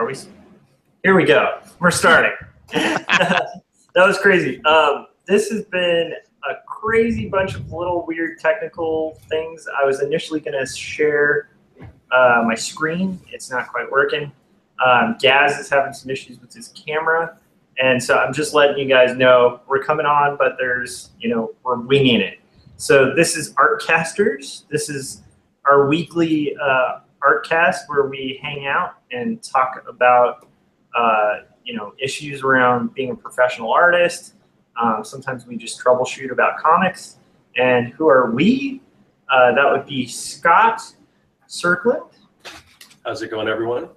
Are we? Here we go. We're starting. That was crazy. This has been a crazy bunch of little weird technical things. I was initially going to share my screen. It's not quite working. Gaz is having some issues with his camera. And so I'm just letting you guys know we're coming on, but there's, we're winging it. So this is Artcasters. This is our weekly Artcast where we hang out and talk about, issues around being a professional artist. Sometimes we just troubleshoot about comics. And who are we? That would be Scott Serkland. How's it going, everyone?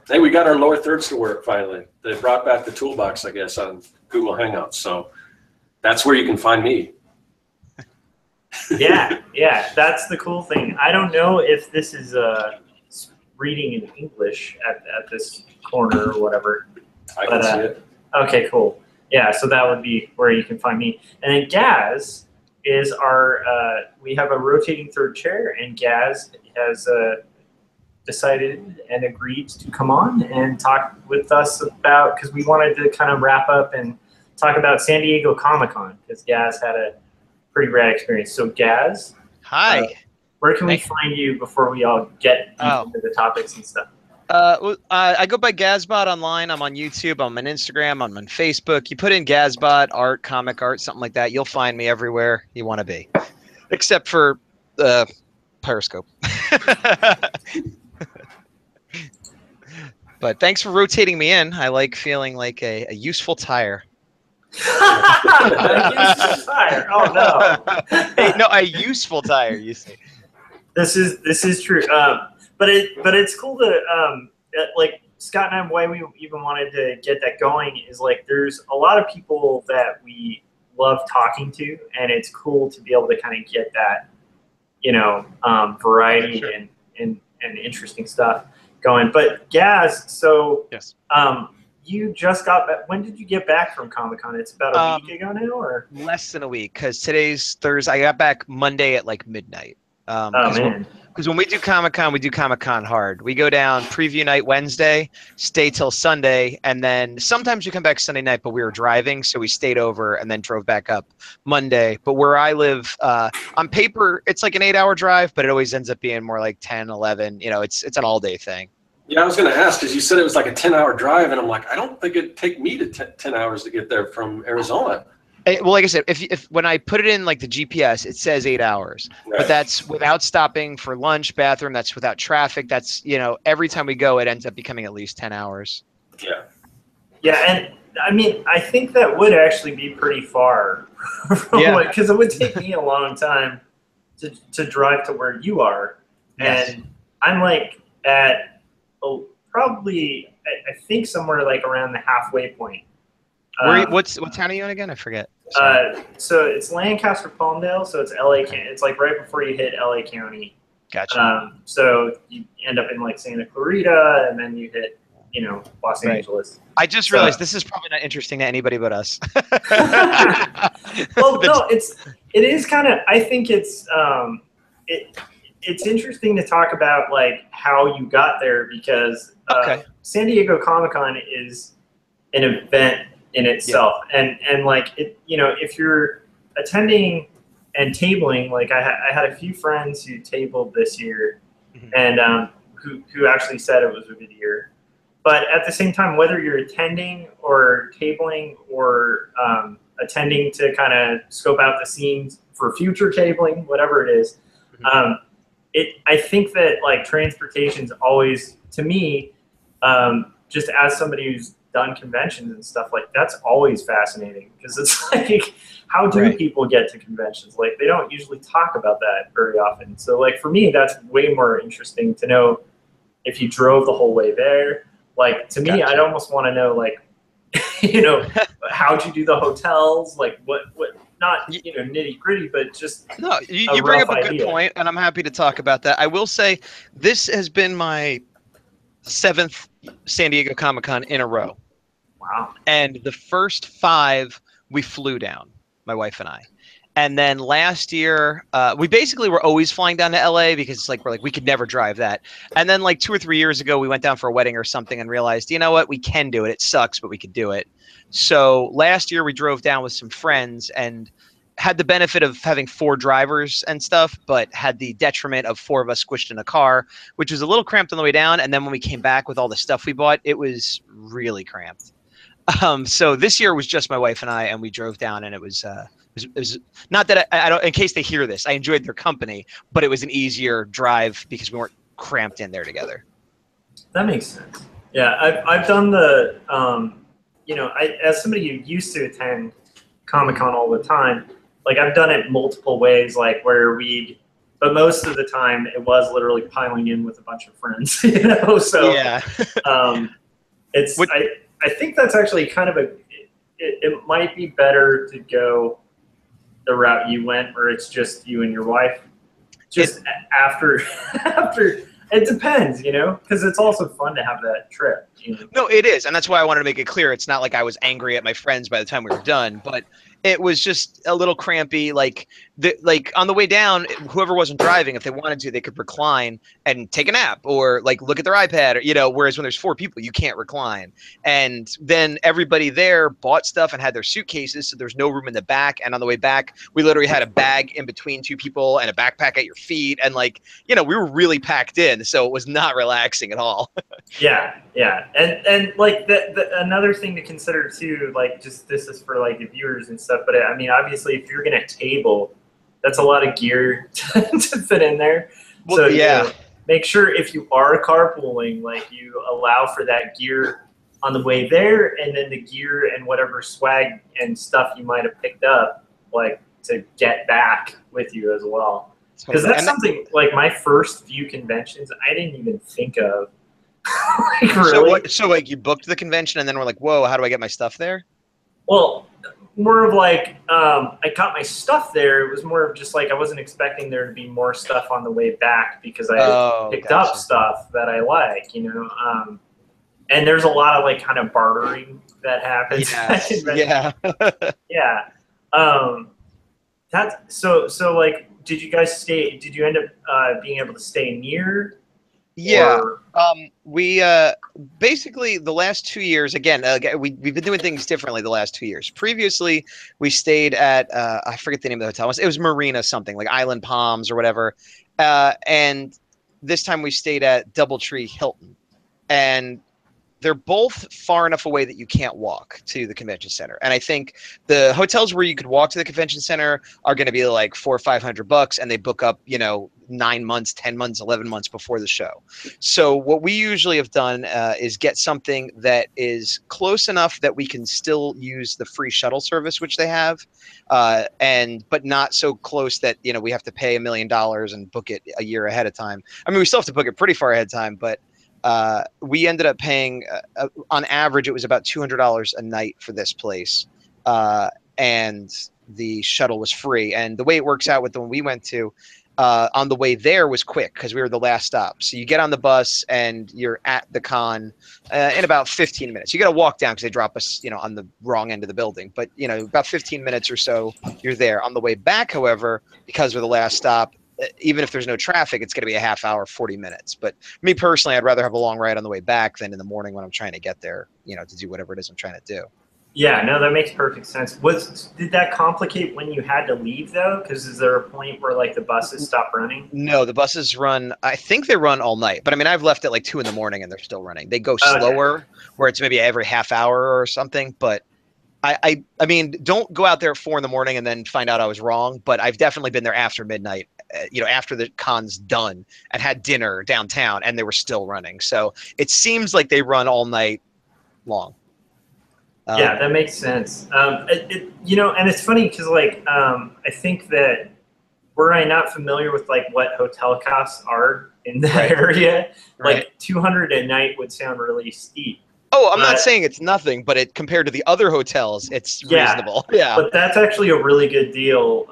Hey, we got our lower thirds to work finally. They brought back the toolbox, I guess, on Google Hangouts. So that's where you can find me. Yeah, that's the cool thing. I don't know if this is reading in English at this corner or whatever. I can see it. Okay, cool. Yeah, so that would be where you can find me. And then Gaz is our, we have a rotating third chair, and Gaz has decided and agreed to come on and talk with us about, because we wanted to kind of wrap up and talk about San Diego Comic-Con, because Gaz had a pretty rad experience. So Gaz. Hi. Where can we find you before we all get into the topics and stuff? I go by Gazbot online. I'm on YouTube. I'm on Instagram. I'm on Facebook. You put in Gazbot, art, comic art, something like that. You'll find me everywhere you want to be, except for Periscope. But thanks for rotating me in. I like feeling like a useful tire. A useful tire. Oh no! Hey, no, a useful tire. You see. This is true. But it's cool to like Scott and I, why we even wanted to get that going is like there's a lot of people that we love talking to, and it's cool to be able to kind of get that variety and interesting stuff going. But Gaz, so yes. You just got back. When did you get back from Comic-Con? It's about a week ago now, or less than a week, because today's Thursday. I got back Monday at like midnight. Oh man. Because when we do Comic-Con, we do Comic-Con hard. We go down preview night Wednesday, stay till Sunday, and then sometimes we come back Sunday night, but we were driving, so we stayed over and then drove back up Monday. But where I live, on paper, it's like an 8-hour drive, but it always ends up being more like 10, 11. It's an all-day thing. Yeah, I was going to ask, because you said it was like a 10-hour drive, and I'm like, I don't think it'd take me to 10 hours to get there from Arizona. Well, like I said, if when I put it in like the GPS, it says 8 hours, right. But that's without stopping for lunch, bathroom. That's without traffic. That's every time we go, it ends up becoming at least 10 hours. Yeah. Yeah, and I mean, I think that would actually be pretty far, because it would take me a long time to drive to where you are, yes. And I'm like at probably I think somewhere like around the halfway point. What town are you in again? I forget. So it's Lancaster, Palmdale. So it's LA. It's like right before you hit LA County. Gotcha. So you end up in like Santa Clarita, and then you hit, Los Angeles. I just realized this is probably not interesting to anybody but us. Well, no, it is kind of. I think it's interesting to talk about like how you got there, because San Diego Comic-Con is an event in itself, and like it, if you're attending and tabling, like I had a few friends who tabled this year, mm-hmm. and who actually said it was a good year. But at the same time, whether you're attending or tabling or attending to kind of scope out the scenes for future tabling, whatever it is, mm-hmm. I think that like transportation's always, to me, just as somebody who's done conventions and stuff, like that's always fascinating, because it's like, how do people get to conventions? Like they don't usually talk about that very often. So like for me, that's way more interesting to know if you drove the whole way there. Like to me, I'd almost want to know like, how'd you do the hotels? Like what not nitty gritty, but just no. You bring up a good point, and I'm happy to talk about that. I will say this has been my 7th San Diego Comic-Con in a row. Wow. And the first 5 we flew down, my wife and I. And then last year, we basically were always flying down to LA because it's like we could never drive that. And then like 2 or 3 years ago, we went down for a wedding or something and realized, you know what, we can do it. It sucks, but we could do it. So last year we drove down with some friends and had the benefit of having 4 drivers and stuff, but had the detriment of 4 of us squished in a car, which was a little cramped on the way down. And then when we came back with all the stuff we bought, it was really cramped. So this year was just my wife and I, and we drove down, and it was not that I don't, in case they hear this, I enjoyed their company, but it was an easier drive because we weren't cramped in there together. That makes sense. Yeah, I've done the, as somebody who used to attend Comic-Con all the time, like I've done it multiple ways, like where but most of the time it was literally piling in with a bunch of friends, So yeah. I think that's actually kind of it might be better to go the route you went, where it's just you and your wife. After it depends, because it's also fun to have that trip. No, it is, and that's why I wanted to make it clear. It's not like I was angry at my friends by the time we were done, but it was just a little crampy. Like on the way down, whoever wasn't driving, if they wanted to, they could recline and take a nap or like look at their iPad, or whereas when there's 4 people, you can't recline. And then everybody there bought stuff and had their suitcases, so there's no room in the back. And on the way back, we literally had a bag in between 2 people and a backpack at your feet, and we were really packed in, so it was not relaxing at all. Yeah. And like another thing to consider too, like just this is for like the viewers and stuff, but I mean, obviously if you're going to table, that's a lot of gear to fit in there. Well, so yeah, make sure if you are carpooling, like you allow for that gear on the way there, and then the gear and whatever swag and stuff you might have picked up, like to get back with you as well. Because that's something like my first few conventions, I didn't even think of. Like, really? So like you booked the convention and then we're like, whoa, how do I get my stuff there? Well, more of like I got my stuff there. It was more of just like I wasn't expecting there to be more stuff on the way back because I picked up stuff that I like, and there's a lot of like kind of bartering that happens. Yes. Yeah. Yeah. That's so like, did you guys stay? Did you end up being able to stay near? Yeah. We basically the last 2 years, again, we've been doing things differently the last 2 years. Previously, we stayed at I forget the name of the hotel. It was Marina something, like Island Palms or whatever. And this time we stayed at Doubletree Hilton. And they're both far enough away that you can't walk to the convention center. And I think the hotels where you could walk to the convention center are going to be like $400 or $500, and they book up, 9 months, 10 months, 11 months before the show. So what we usually have done is get something that is close enough that we can still use the free shuttle service, which they have, but not so close that, we have to pay $1 million and book it a year ahead of time. I mean, we still have to book it pretty far ahead of time, but we ended up paying, on average, it was about $200 a night for this place. And the shuttle was free. And the way it works out with the one we went to, on the way there was quick because we were the last stop. So you get on the bus and you're at the con in about 15 minutes. You got to walk down because they drop us, on the wrong end of the building. But, about 15 minutes or so, you're there. On the way back, however, because we're the last stop, even if there's no traffic, it's going to be a half hour, 40 minutes. But me personally, I'd rather have a long ride on the way back than in the morning when I'm trying to get there, to do whatever it is I'm trying to do. Yeah, no, that makes perfect sense. Did that complicate when you had to leave though? Because is there a point where like the buses stop running? No, the buses run. I think they run all night. But I mean, I've left at like 2 a.m. and they're still running. They go slower, where it's maybe every half hour or something. But I mean, don't go out there at 4 a.m. and then find out I was wrong. But I've definitely been there after midnight. After the con's done, and had dinner downtown, and they were still running. So it seems like they run all night long. Yeah, that makes sense. And it's funny because like I think that were I not familiar with like what hotel costs are in that area, like 200 a night would sound really steep. Oh, I'm not saying it's nothing, but compared to the other hotels, it's reasonable. Yeah. But that's actually a really good deal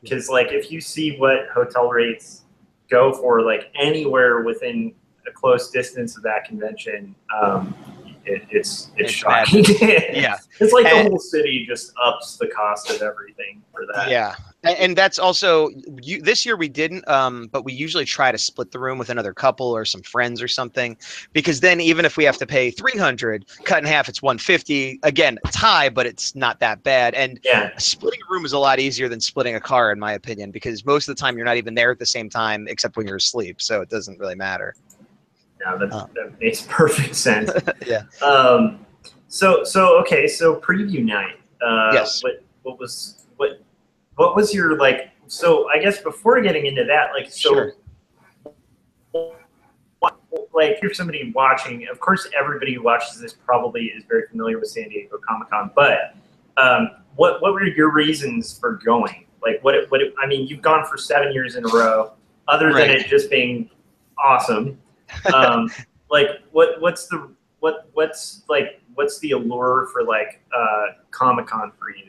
because like if you see what hotel rates go for like anywhere within a close distance of that convention, it's shocking. Yeah. It's like the whole city just ups the cost of everything for that. Yeah. And that's also this year we didn't, but we usually try to split the room with another couple or some friends or something, because then even if we have to pay 300, cut in half, it's 150. Again, it's high, but it's not that bad. And splitting a room is a lot easier than splitting a car, in my opinion, because most of the time you're not even there at the same time, except when you're asleep, so it doesn't really matter. Yeah, that makes perfect sense. Yeah. So okay, so preview night. Yes. What was your like? So I guess before getting into that, like, so, Sure. like, if you're somebody watching, of course, everybody who watches this probably is very familiar with San Diego Comic-Con. But what were your reasons for going? Like, I mean, you've gone for 7 years in a row. Other than it just being awesome, like, what's the allure for like Comic-Con for you?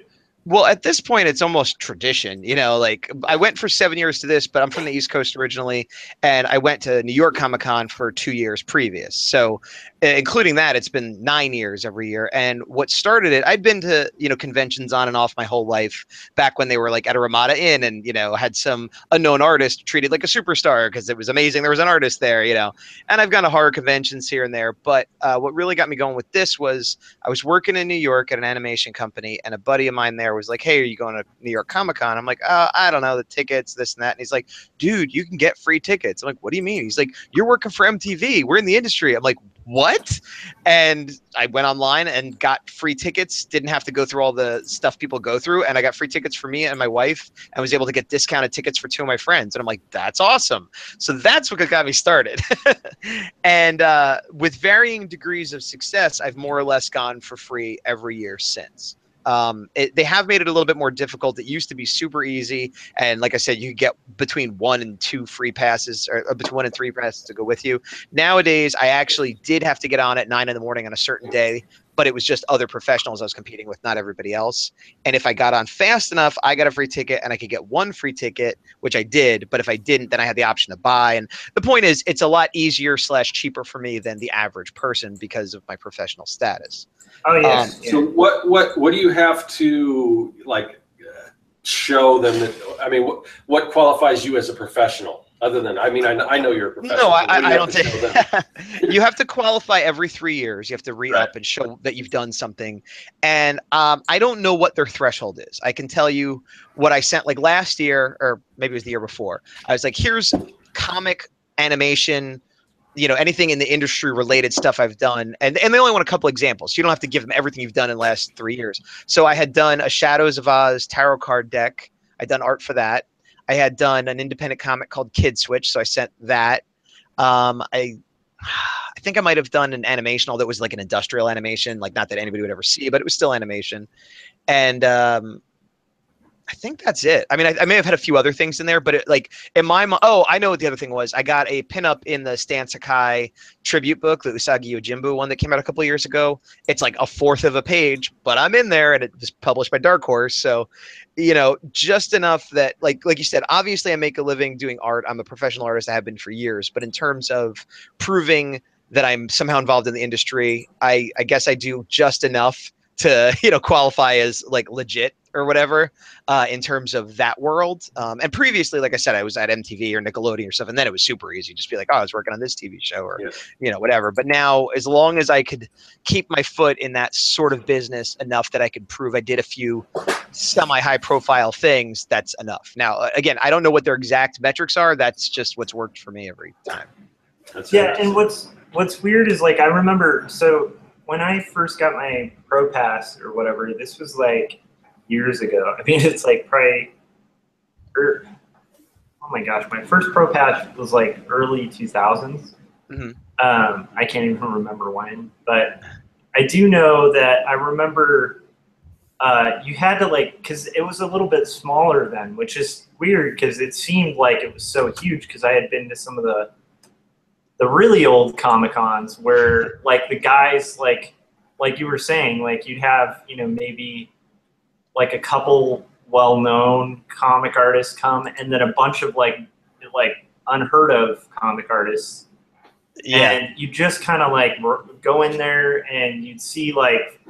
Well, at this point, it's almost tradition. You know, like I went for 7 years to this, but I'm from the East Coast originally, and I went to New York Comic Con for 2 years previous. So, including that, it's been 9 years every year. And what started it, I'd been to, you know, conventions on and off my whole life, back when they were like at a Ramada Inn, and, you know, had some unknown artist treated like a superstar because it was amazing there was an artist there, you know. And I've gone to horror conventions here and there, but what really got me going with this was I was working in New York at an animation company, and a buddy of mine there was like, "Hey, are you going to New York Comic Con?" I'm like, I don't know, the tickets, this and that. And he's like, "Dude, you can get free tickets." I'm like, "What do you mean?" He's like, "You're working for MTV. We're in the industry." I'm like, "What?" And I went online and got free tickets. Didn't have to go through all the stuff people go through, and I got free tickets for me and my wife, and was able to get discounted tickets for 2 of my friends. And I'm like, "That's awesome." So that's what got me started. And with varying degrees of success, I've more or less gone for free every year since. They have made it a little bit more difficult. It used to be super easy, and like I said, you could get between 1 and 2 free passes, or between 1 and 3 passes to go with you. Nowadays, I actually did have to get on at 9 in the morning on a certain day, but it was just other professionals I was competing with, not everybody else. And if I got on fast enough, I got a free ticket, and I could get 1 free ticket, which I did. But if I didn't, then I had the option to buy. And the point is, it's a lot easier / cheaper for me than the average person because of my professional status. Oh yes. So what do you have to like show them that? I mean, what qualifies you as a professional? Other than, I mean, I know you're a professional. No, I don't think you have to qualify every 3 years. You have to re-up and show that you've done something. And I don't know what their threshold is. I can tell you what I sent like last year, or maybe it was the year before. I was like, here's comic animation, you know, anything in the industry related stuff I've done. And they only want a couple examples. You don't have to give them everything you've done in the last 3 years. So I had done a Shadows of Oz tarot card deck. I'd done art for that. I had done an independent comic called Kid Switch, so I sent that. I think I might have done an animation, although it was like an industrial animation, like not that anybody would ever see, but it was still animation. And I think that's it. I mean, I may have had a few other things in there, but like in my mind, oh, I know what the other thing was. I got a pinup in the Stan Sakai tribute book, the Usagi Yojimbo one that came out a couple of years ago. It's like 1/4 of a page, but I'm in there, and it was published by Dark Horse. So, you know, just enough that like you said, obviously I make a living doing art. I'm a professional artist. I have been for years, but in terms of proving that I'm somehow involved in the industry, I guess I do just enough to, you know, qualify as like legit or whatever, in terms of that world. And previously, like I said, I was at MTV or Nickelodeon or stuff, and then it was super easy. Just be like, oh, I was working on this TV show, or, you know, whatever. But now, as long as I could keep my foot in that sort of business enough that I could prove I did a few semi-high profile things, that's enough. Now, again, I don't know what their exact metrics are. That's just what's worked for me every time. Yeah, and what's weird is, like, I remember, so when I first got my Pro Pass or whatever, this was like years ago. I mean, it's like probably, oh my gosh, my first Pro Pass was like early 2000s. Mm-hmm. I can't even remember when, but I do know that I remember you had to, like, because it was a little bit smaller then, which is weird because it seemed like it was so huge, because I had been to some of the really old Comic-Cons where, like, the guys, like you were saying, like, you'd have, you know, maybe like a couple well-known comic artists come, and then a bunch of like unheard of comic artists. Yeah. And you just kind of like go in there, and you'd see like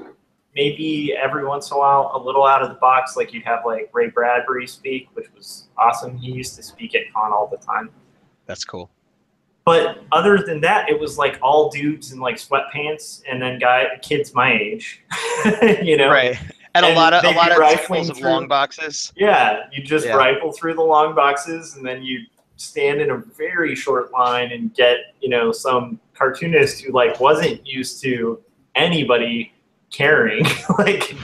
maybe every once in a while, a little out of the box, like you'd have like Ray Bradbury speak, which was awesome. He used to speak at con all the time. That's cool. But other than that, it was like all dudes in like sweatpants, and then kids my age, you know. Right. And a lot of rifling of long boxes. Yeah, you just rifle through the long boxes, and then you stand in a very short line and get, you know, some cartoonist who like wasn't used to anybody caring like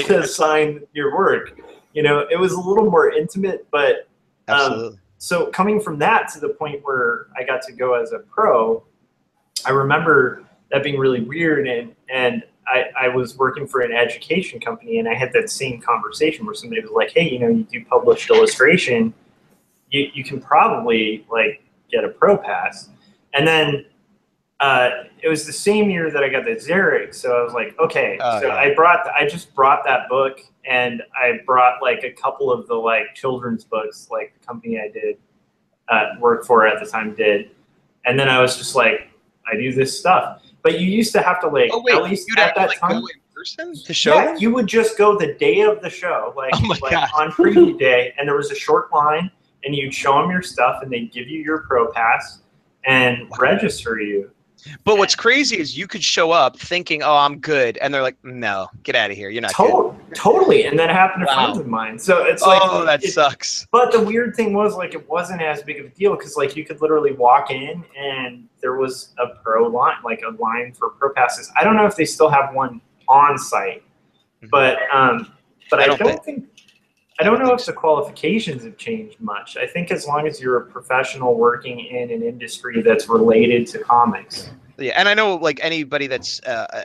to sign your work. You know, it was a little more intimate, but absolutely. So coming from that to the point where I got to go as a pro, I remember that being really weird, and I was working for an education company, and I had that same conversation where somebody was like, hey, you know, you do published illustration, you can probably like get a pro pass. And then it was the same year that I got the Xeric, so I was like, okay. I just brought that book, and I brought like a couple of the like children's books, like the company I did work for at the time did, and then I was just like, I do this stuff. But you used to have to like at least at that time go in person to show them? you would just go the day of the show, like on preview day, and there was a short line, and you'd show them your stuff, and they'd give you your pro pass and register you. But what's crazy is you could show up thinking, oh, I'm good. And they're like, no, get out of here. You're not good. Totally. And that happened to friends of mine. So it's like, oh, that sucks. But the weird thing was, like, it wasn't as big of a deal because, like, you could literally walk in and there was a pro line, like a line for pro passes. I don't know if they still have one on site, but I don't know if the qualifications have changed much. I think as long as you're a professional working in an industry that's related to comics. Yeah, and I know like anybody that's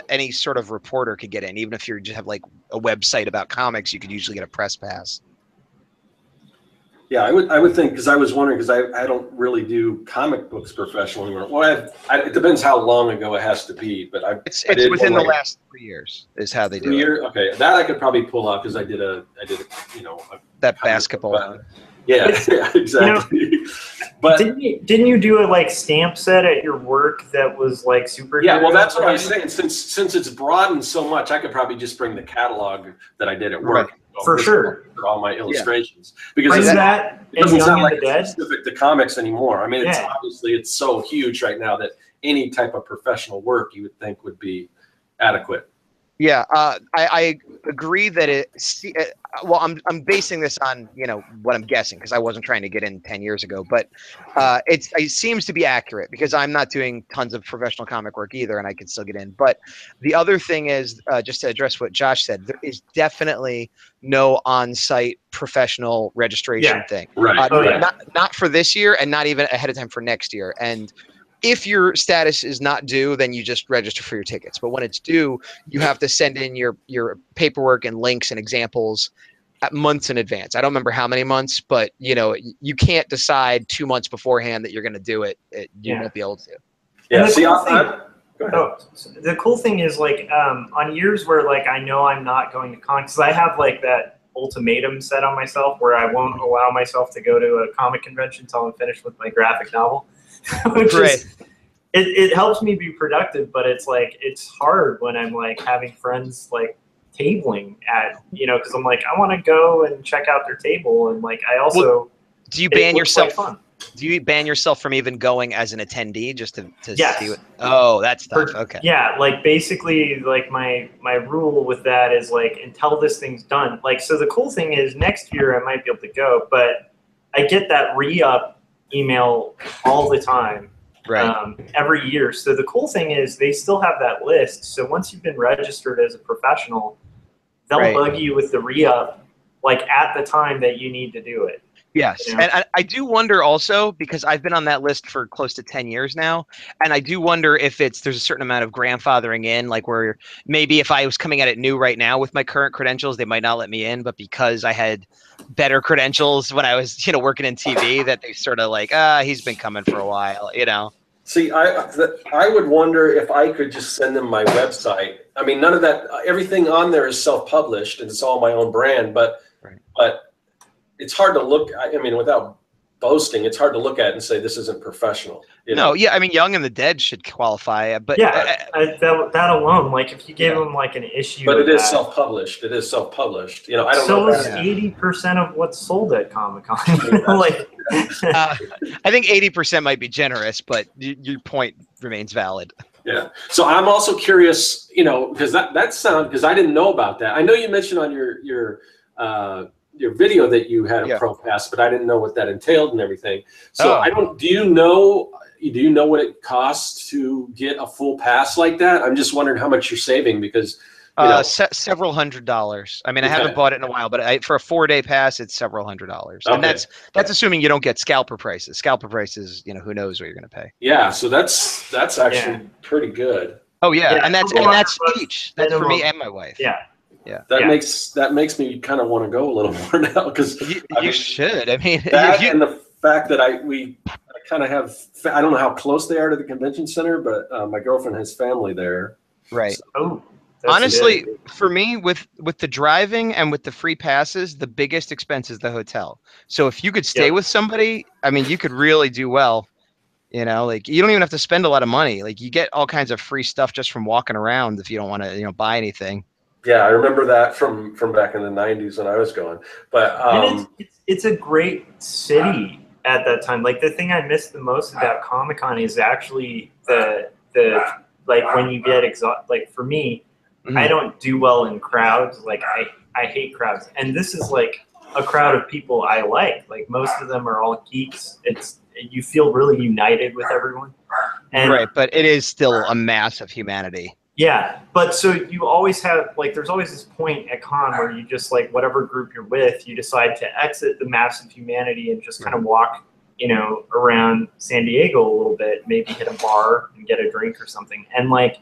any sort of reporter could get in, even if you just have like a website about comics, you could usually get a press pass. Yeah, I would think, because I was wondering, because I don't really do comic books professionally anymore. Well, it depends how long ago it has to be, but it's within the last 3 years is how they do it. Okay, that I could probably pull off because I did a that basketball one. Yeah, exactly. You know, but didn't you do a like stamp set at your work that was like super? Yeah, well, that's what I was saying. Since it's broadened so much, I could probably just bring the catalog that I did at work. Right. For sure. For all my illustrations. Because it doesn't sound like it's specific to comics anymore. I mean, it's so huge right now that any type of professional work you would think would be adequate. Yeah, I agree that well, I'm basing this on, you know, what I'm guessing, because I wasn't trying to get in 10 years ago, but it seems to be accurate because I'm not doing tons of professional comic work either, and I can still get in. But the other thing is, just to address what Josh said, there is definitely no on-site professional registration thing. Right. Not for this year, and not even ahead of time for next year. And if your status is not due, then you just register for your tickets. But when it's due, you have to send in your paperwork and links and examples at months in advance. I don't remember how many months, but you know, you can't decide 2 months beforehand that you're going to do it. You won't be able to. Yeah. The cool thing is, like, on years where like I know I'm not going to con, because I have like that ultimatum set on myself where I won't allow myself to go to a comic convention until I'm finished with my graphic novel. Which is, it helps me be productive, but it's like it's hard when I'm like having friends like tabling at, you know, because I'm like, I want to go and check out their table, and like I also do you ban yourself? Do you ban yourself from even going as an attendee just to see what? Oh, that's tough. Okay. Yeah, like basically, like my rule with that is like until this thing's done. Like, so the cool thing is next year I might be able to go, but I get that re-up email all the time, every year. So the cool thing is they still have that list. So once you've been registered as a professional, they'll bug you with the re-up like at the time that you need to do it. Yes, you know? And I do wonder also, because I've been on that list for close to 10 years now, and I do wonder if there's a certain amount of grandfathering in, like where maybe if I was coming at it new right now with my current credentials, they might not let me in, but because I had better credentials when I was, you know, working in TV, that they sort of like, he's been coming for a while, you know. See, I would wonder if I could just send them my website. I mean, none of that, everything on there is self-published and it's all my own brand, but it's hard to look, I mean, without boasting, it's hard to look at and say this isn't professional. No, yeah, I mean, Young and the Dead should qualify, but yeah, that alone, like if you gave them like an issue, but it is self-published. It is self-published. You know, I don't know. So is 80% of what's sold at Comic-Con. Like, I think 80% might be generous, but your point remains valid. Yeah. So I'm also curious, you know, because because I didn't know about that. I know you mentioned on your video that you had a pro pass, but I didn't know what that entailed and everything. So do you know what it costs to get a full pass like that? I'm just wondering how much you're saving because several $100s. I mean, I haven't bought it in a while, but for a 4-day pass, it's several $100s. And that's assuming you don't get scalper prices. Scalper prices, you know, who knows what you're going to pay. Yeah, so that's actually pretty good. Oh yeah, and that's each. That's for me and my wife. Yeah. Yeah. That makes me kind of want to go a little more now because you should. I mean, and the fact that I kind of have, I don't know how close they are to the convention center, but my girlfriend has family there. Right. So, honestly, for me, with the driving and with the free passes, the biggest expense is the hotel. So if you could stay with somebody, I mean, you could really do well. You know, like you don't even have to spend a lot of money. Like you get all kinds of free stuff just from walking around if you don't want to, you know, buy anything. Yeah, I remember that from back in the 90s when I was going. But and it's a great city at that time. Like the thing I missed the most about Comic-Con is actually the like when you get like for me, I don't do well in crowds. Like I hate crowds. And this is like a crowd of people I like. Like most of them are all geeks. You feel really united with everyone. And, right, but it is still a mass of humanity. Yeah, but so you always have, like, there's always this point at con where you just, like, whatever group you're with, you decide to exit the mass of humanity and just kind of walk, you know, around San Diego a little bit, maybe hit a bar and get a drink or something. And, like,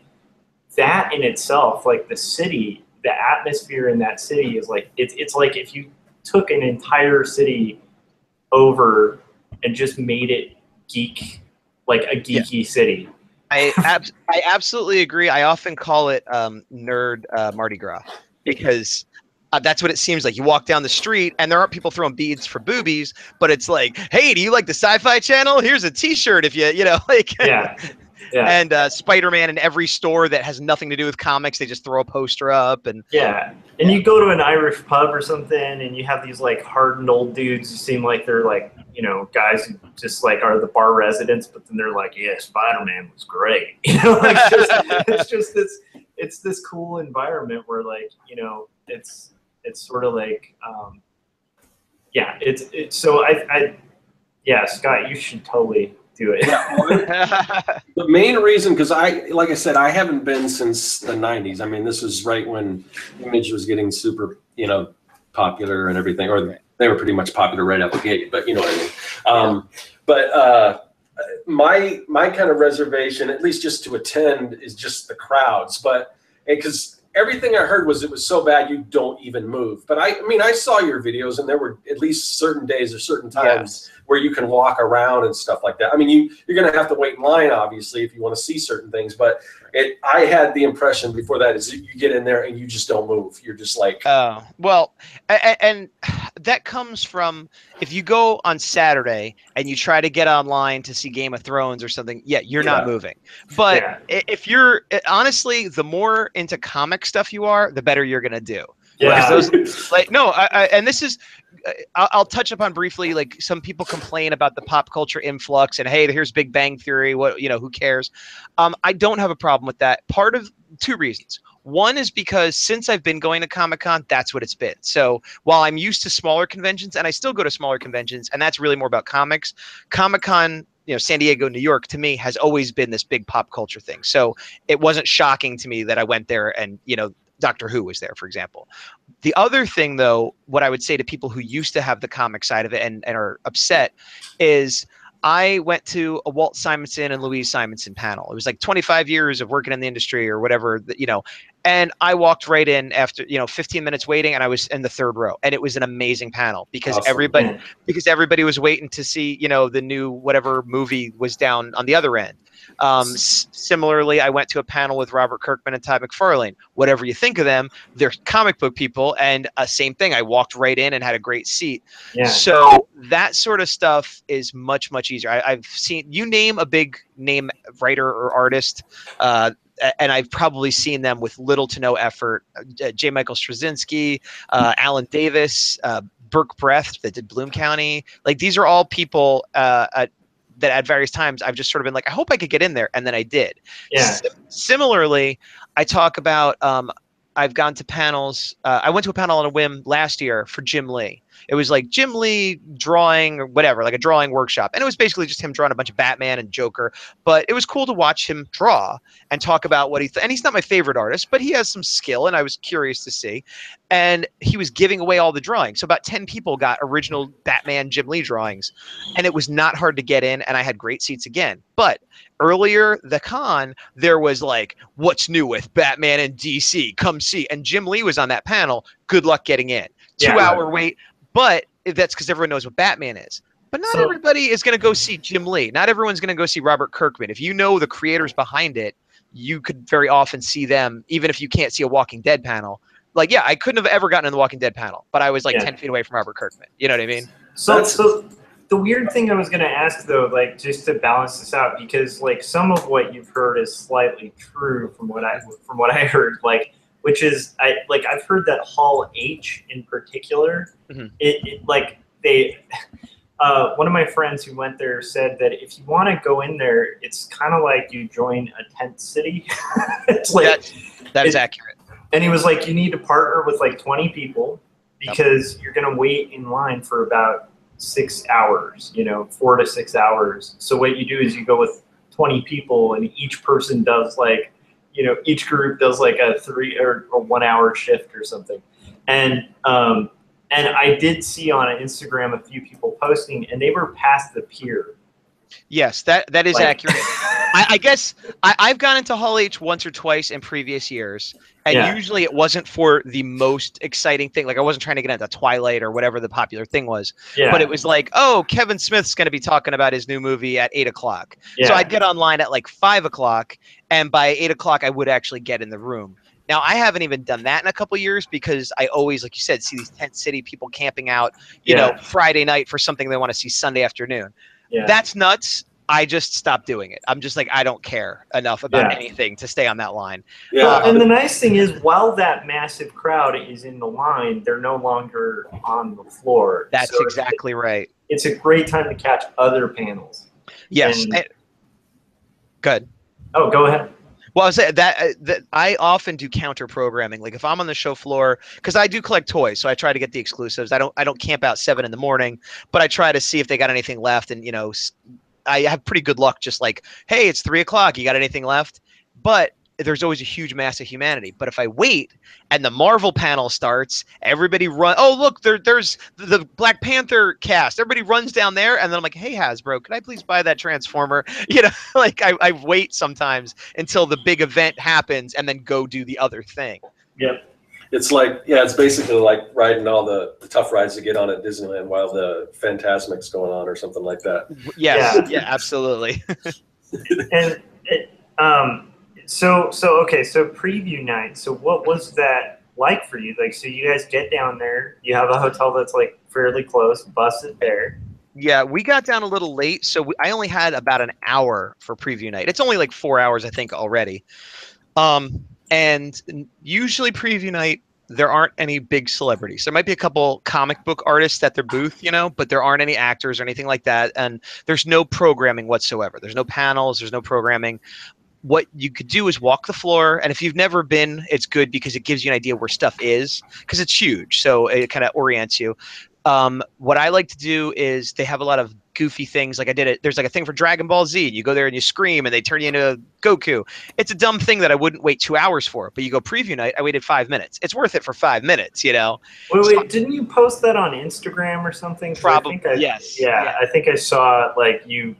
that in itself, like, the city, the atmosphere in that city is, like, it's like if you took an entire city over and just made it like a geeky city. I absolutely agree. I often call it nerd Mardi Gras because that's what it seems like. You walk down the street and there aren't people throwing beads for boobies, but it's like, hey, do you like the Sci-Fi Channel? Here's a T-shirt if you know, like. Yeah. And Spider-Man in every store that has nothing to do with comics, they just throw a poster up and and you go to an Irish pub or something and you have these like hardened old dudes who seem like they're like, you know, guys who just like are the bar residents, but then they're like, yeah, Spider-Man was great. You know, like it's this cool environment where like, you know, it's sort of like so Scott, you should totally do it. The main reason, because like I said, I haven't been since the 90s. I mean, this was right when Image was getting super, you know, popular and everything, or they were pretty much popular right out the gate, but you know what I mean. But my kind of reservation, at least just to attend, is just the crowds. But because everything I heard was it was so bad you don't even move. But I mean, I saw your videos, and there were at least certain days or certain times where you can walk around and stuff like that. I mean, you're going to have to wait in line, obviously, if you want to see certain things. But I had the impression before that is that you get in there and you just don't move. You're just like, oh, well, and that comes from if you go on Saturday and you try to get online to see Game of Thrones or something, you're not moving. But if you're honestly, the more into comic stuff you are, the better you're going to do. Yeah. And this is, I'll touch upon briefly, like some people complain about the pop culture influx and, hey, here's Big Bang Theory. What, you know, who cares? I don't have a problem with that. Part of 2 reasons. One is because since I've been going to Comic-Con, that's what it's been. So while I'm used to smaller conventions, and I still go to smaller conventions, and that's really more about comics, Comic-Con, you know, San Diego, New York, to me, has always been this big pop culture thing. So it wasn't shocking to me that I went there and, you know, Doctor Who was there, for example. The other thing, though, what I would say to people who used to have the comic side of it and are upset is I went to a Walt Simonson and Louise Simonson panel. It was like 25 years of working in the industry or whatever, you know, and I walked right in after, you know, 15 minutes waiting, and I was in the 3rd row, and it was an amazing panel because everybody was waiting to see, you know, the new whatever movie was down on the other end. Similarly, I went to a panel with Robert Kirkman and Todd McFarlane. Whatever you think of them, they're comic book people, and same thing. I walked right in and had a great seat. Yeah. So that sort of stuff is much, much easier. I've seen, you name a big name writer or artist, and I've probably seen them with little to no effort. J. Michael Straczynski, Alan Davis, Burke Breath that did Bloom County. Like, these are all people that at various times I've just sort of been like, I hope I could get in there, and then I did. Yeah. Similarly, I talk about I've gone to panels. I went to a panel on a whim last year for Jim Lee. It was like Jim Lee drawing or whatever, like a drawing workshop. And it was basically just him drawing a bunch of Batman and Joker. But it was cool to watch him draw and talk about what and he's not my favorite artist, but he has some skill, and I was curious to see. And he was giving away all the drawings. So about 10 people got original Batman Jim Lee drawings. And it was not hard to get in, and I had great seats again. But earlier, the con, there was like, what's new with Batman and DC? Come see. And Jim Lee was on that panel. Good luck getting in. 2-hour wait. But that's because everyone knows what Batman is. But not everybody is going to go see Jim Lee. Not everyone's going to go see Robert Kirkman. If you know the creators behind it, you could very often see them, even if you can't see a Walking Dead panel. Like, yeah, I couldn't have ever gotten in the Walking Dead panel, but I was like 10 feet away from Robert Kirkman. You know what I mean? So the weird thing I was going to ask, though, like, just to balance this out, because like some of what you've heard is slightly true from what I heard, like, which is I've heard that Hall H in particular, it like they one of my friends who went there said that if you want to go in there, it's kind of like you join a tent city. It's like that is accurate. And he was like, you need to partner with like 20 people because you're going to wait in line for about 6 hours, 4 to 6 hours. So what you do is you go with 20 people, and each person does like, each group does like a 3 or 1 hour shift or something. And I did see on Instagram a few people posting, and they were past the pier. Yes, that is accurate. I guess I've gone into Hall H once or twice in previous years, and usually it wasn't for the most exciting thing. Like, I wasn't trying to get into Twilight or whatever the popular thing was, but it was like, oh, Kevin Smith's going to be talking about his new movie at 8 o'clock. So I'd get online at like 5 o'clock, and by 8 o'clock I would actually get in the room. Now, I haven't even done that in a couple of years because I always, like you said, see these tent city people camping out, you know, Friday night for something they want to see Sunday afternoon. That's nuts. I just stopped doing it. I'm just like, I don't care enough about anything to stay on that line. And the nice thing is, while that massive crowd is in the line, they're no longer on the floor. That's exactly right. It's a great time to catch other panels. Yes. Good. Oh, go ahead. Well, I was saying that I often do counter programming. Like, if I'm on the show floor, because I do collect toys, so I try to get the exclusives. I don't camp out 7 in the morning, but I try to see if they got anything left. And I have pretty good luck. Just like, hey, it's 3 o'clock. You got anything left? But there's always a huge mass of humanity. But if I wait and the Marvel panel starts, everybody run. Oh, look, there's the Black Panther cast. Everybody runs down there, and then I'm like, hey, Hasbro, can I please buy that Transformer? Like I wait sometimes until the big event happens, and then go do the other thing. Yep. It's like, it's basically like riding all the tough rides to get on at Disneyland while the Fantasmic's going on or something like that. Yes, yeah, absolutely. And So preview night. So what was that like for you? Like, so you guys get down there, you have a hotel that's like fairly close, bus is there. Yeah, we got down a little late, so I only had about an hour for preview night. It's only like 4 hours, I think, already. And usually preview night, there aren't any big celebrities. There might be a couple comic book artists at their booth, but there aren't any actors or anything like that. And there's no programming whatsoever. There's no panels. There's no programming. What you could do is walk the floor. And if you've never been, it's good because it gives you an idea where stuff is, because it's huge. So it kind of orients you. What I like to do is they have a lot of goofy things. Like there's like a thing for Dragon Ball Z. You go there and you scream and they turn you into Goku. It's a dumb thing that I wouldn't wait 2 hours for, but you go preview night, I waited 5 minutes. It's worth it for 5 minutes, Wait, didn't you post that on Instagram or something? Probably, yes. Yeah, I think I saw like you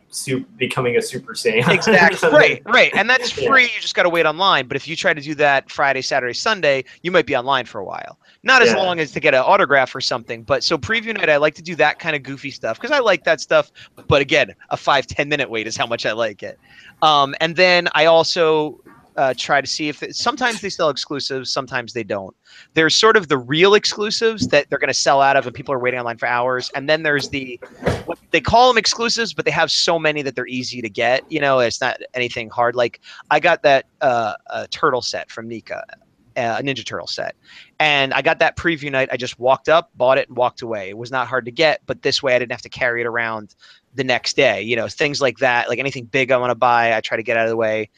becoming a Super Saiyan. Exactly, right. And that's free. You just got to wait online. But if you try to do that Friday, Saturday, Sunday, you might be online for a while. Not as long as to get an autograph or something. But so preview night, I like to do that kind of goofy stuff because I like that stuff. stuff. But again, a 5-10 minute wait is how much I like it. And then I also try to see if sometimes they sell exclusives, sometimes they don't. There's sort of the real exclusives that they're going to sell out of and people are waiting online for hours. And then there's what they call them exclusives, but they have so many that they're easy to get. You know, it's not anything hard. Like I got that turtle set from Nika, a Ninja Turtle set. And I got that preview night. I just walked up, bought it, and walked away. It was not hard to get, but this way I didn't have to carry it around the next day. You know, things like that, like anything big I want to buy, I try to get out of the way.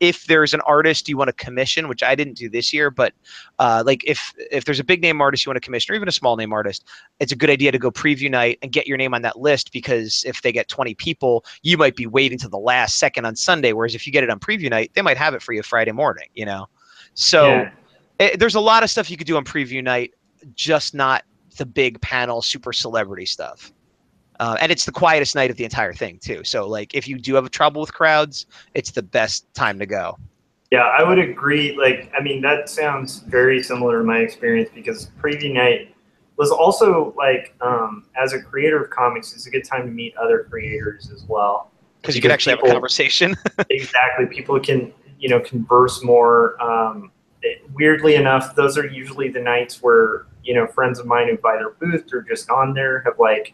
If there's an artist you want to commission, which I didn't do this year, but like if there's a big name artist you want to commission, or even a small name artist, it's a good idea to go preview night and get your name on that list, because if they get 20 people, you might be waiting to the last second on Sunday. Whereas if you get it on preview night, they might have it for you Friday morning, you know? So there's a lot of stuff you could do on preview night, just not the big panel, super celebrity stuff. And it's the quietest night of the entire thing too. So like if you do have trouble with crowds, it's the best time to go. Yeah, I would agree. Like, I mean, that sounds very similar to my experience, because preview night was also like, as a creator of comics, it's a good time to meet other creators as well. Because you could actually have a conversation. Exactly. People can, you know, converse more. Weirdly enough, those are usually the nights where, you know, friends of mine who've either boothed or just gone there have like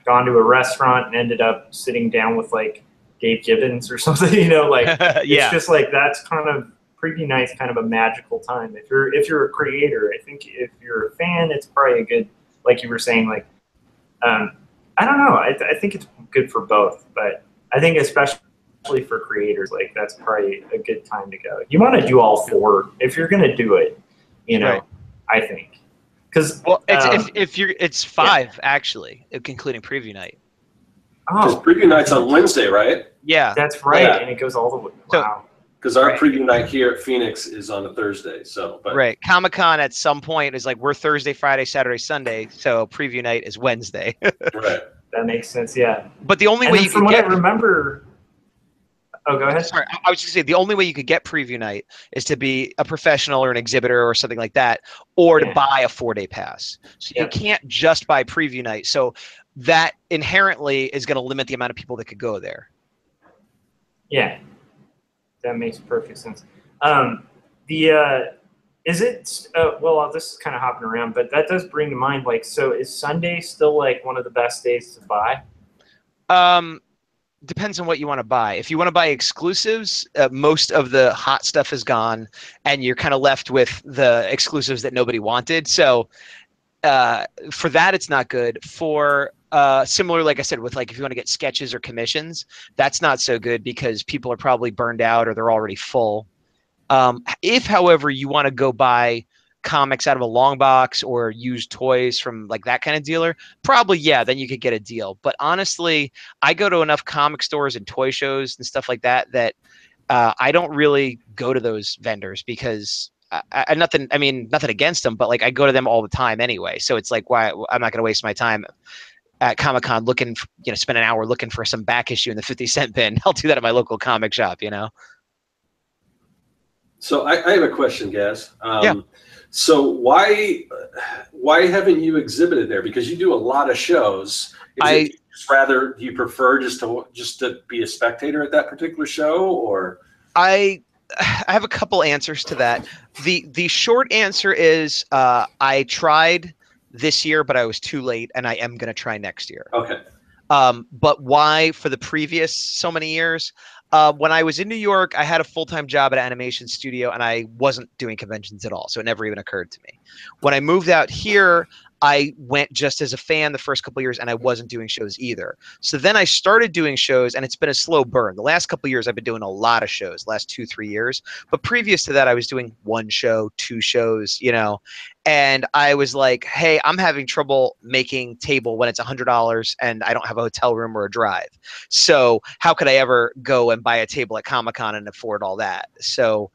gone to a restaurant and ended up sitting down with like Dave Gibbons or something, you know, like it's just like, that's kind of preview night's kind of a magical time. If you're a creator, I think if you're a fan, it's probably a good, like you were saying, like, I don't know. I think it's good for both, but I think especially for creators, like that's probably a good time to go. You want to do all four if you're going to do it, you know, right. I think. Because it's 5 actually, including preview night. Oh, preview night's on Wednesday, right? Yeah, that's right, and it goes all the way. Wow. Because our preview night here at Phoenix is on a Thursday, so. But. Right, Comic-Con at some point is like we're Thursday, Friday, Saturday, Sunday, so preview night is Wednesday. Right. That makes sense. Yeah. But the only way you can get, I remember. Oh, go ahead. Sorry, I was just saying the only way you could get preview night is to be a professional or an exhibitor or something like that, or to buy a 4-day pass. So you can't just buy preview night. So that inherently is going to limit the amount of people that could go there. Yeah, that makes perfect sense. Is it? Well, this is kind of hopping around, but that does bring to mind, like, so is Sunday still like one of the best days to buy? Depends on what you want to buy. If you want to buy exclusives, most of the hot stuff is gone, and you're kind of left with the exclusives that nobody wanted. So for that, it's not good. For similar, like I said, with like if you want to get sketches or commissions, that's not so good because people are probably burned out or they're already full. If, however, you want to go buy comics out of a long box or used toys from like that kind of dealer, probably, then you could get a deal. But honestly, I go to enough comic stores and toy shows and stuff like that I don't really go to those vendors because nothing against them, but like I go to them all the time anyway. So it's like, why I'm not going to waste my time at Comic-Con looking, spend an hour looking for some back issue in the 50-cent bin. I'll do that at my local comic shop, So I have a question, Gaz. So why haven't you exhibited there? Because you do a lot of shows. Do you prefer just to be a spectator at that particular show, or? I have a couple answers to that. The short answer is I tried this year, but I was too late, and I am going to try next year. Okay. But why for the previous so many years? When I was in New York, I had a full-time job at an animation studio, and I wasn't doing conventions at all, so it never even occurred to me. When I moved out here, I went just as a fan the first couple of years, and I wasn't doing shows either. So then I started doing shows, and it's been a slow burn. The last couple of years, I've been doing a lot of shows, last 2-3 years. But previous to that, I was doing 1 show, 2 shows, And I was like, hey, I'm having trouble making table when it's $100 and I don't have a hotel room or a drive. So how could I ever go and buy a table at Comic-Con and afford all that? So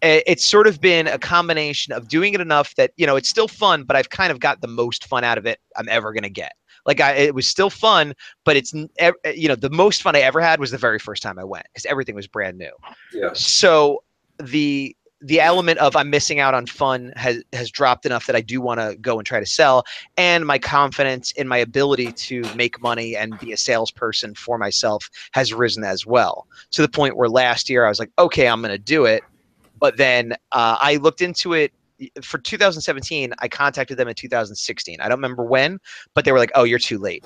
it's sort of been a combination of doing it enough that, it's still fun, but I've kind of got the most fun out of it I'm ever going to get. Like it was still fun, but it's, the most fun I ever had was the very first time I went because everything was brand new. Yeah. So the the element of I'm missing out on fun has dropped enough that I do want to go and try to sell, and my confidence in my ability to make money and be a salesperson for myself has risen as well, to the point where last year I was like, okay, I'm going to do it. But then I looked into it for 2017. I contacted them in 2016. I don't remember when, but they were like, oh, you're too late.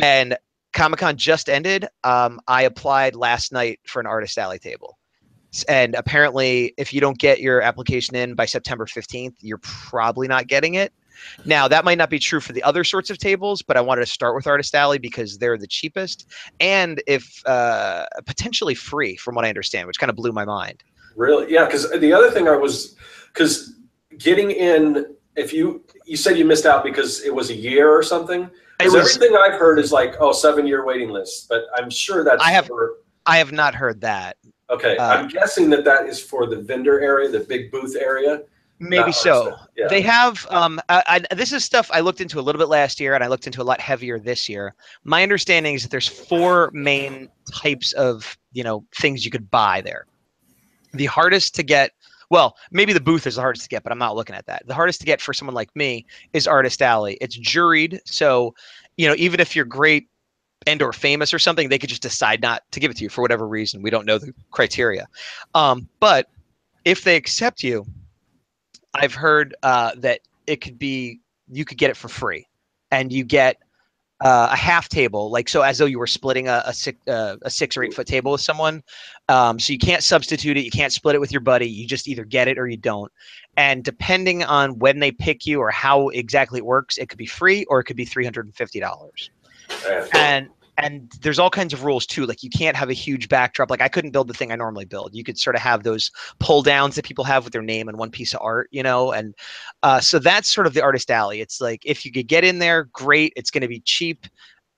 And Comic-Con just ended. I applied last night for an Artist Alley table. And apparently, if you don't get your application in by September 15th, you're probably not getting it. Now, that might not be true for the other sorts of tables, but I wanted to start with Artist Alley because they're the cheapest and if potentially free, from what I understand, which kind of blew my mind. Really? Yeah, because the other thing because getting in, if you said you missed out because it was a year or something. Everything I've heard is like, 7-year waiting list, but I'm sure that's I have not heard that. Okay, I'm guessing that is for the vendor area, the big booth area. Maybe so. Yeah. They have. This is stuff I looked into a little bit last year, and I looked into a lot heavier this year. My understanding is that there's 4 main types of things you could buy there. The hardest to get. Well, maybe the booth is the hardest to get, but I'm not looking at that. The hardest to get for someone like me is Artist Alley. It's juried, so even if you're great and or famous or something, they could just decide not to give it to you for whatever reason. We don't know the criteria. But if they accept you, I've heard that you could get it for free, and you get a half table, like so as though you were splitting a 6 or 8 foot table with someone. So you can't substitute it. You can't split it with your buddy. You just either get it or you don't. And depending on when they pick you or how exactly it works, it could be free or it could be $350. And there's all kinds of rules too. Like you can't have a huge backdrop. Like I couldn't build the thing I normally build. You could sort of have those pull downs that people have with their name and one piece of art, and so that's sort of the Artist Alley. It's like, if you could get in there, great. It's going to be cheap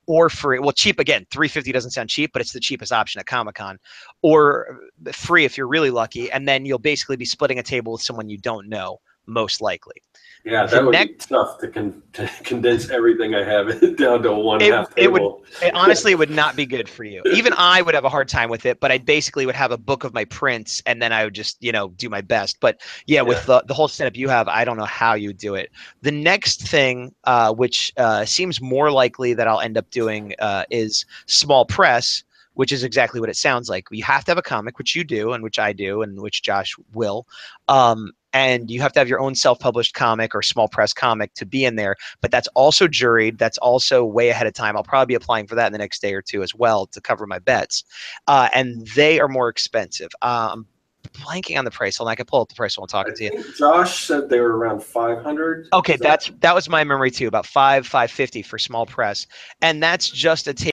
or free. Well, cheap again, $350 doesn't sound cheap, but it's the cheapest option at Comic-Con, or free if you're really lucky. And then you'll basically be splitting a table with someone you don't know, most likely. Yeah, that would be tough to condense everything I have down to one half table. Honestly, it would not be good for you. Even I would have a hard time with it, but I basically would have a book of my prints, and then I would just, do my best. But yeah, with the whole setup you have, I don't know how you do it. The next thing, which seems more likely that I'll end up doing, is small press, which is exactly what it sounds like. You have to have a comic, which you do, and which I do, and which Josh will. And you have to have your own self-published comic or small press comic to be in there. But that's also juried. That's also way ahead of time. I'll probably be applying for that in the next day or two as well to cover my bets. And they are more expensive. I'm blanking on the price. I can pull up the price while I'm talking to you. Josh said they were around $500. Okay, that was my memory too. About $550 for small press, and that's just a table.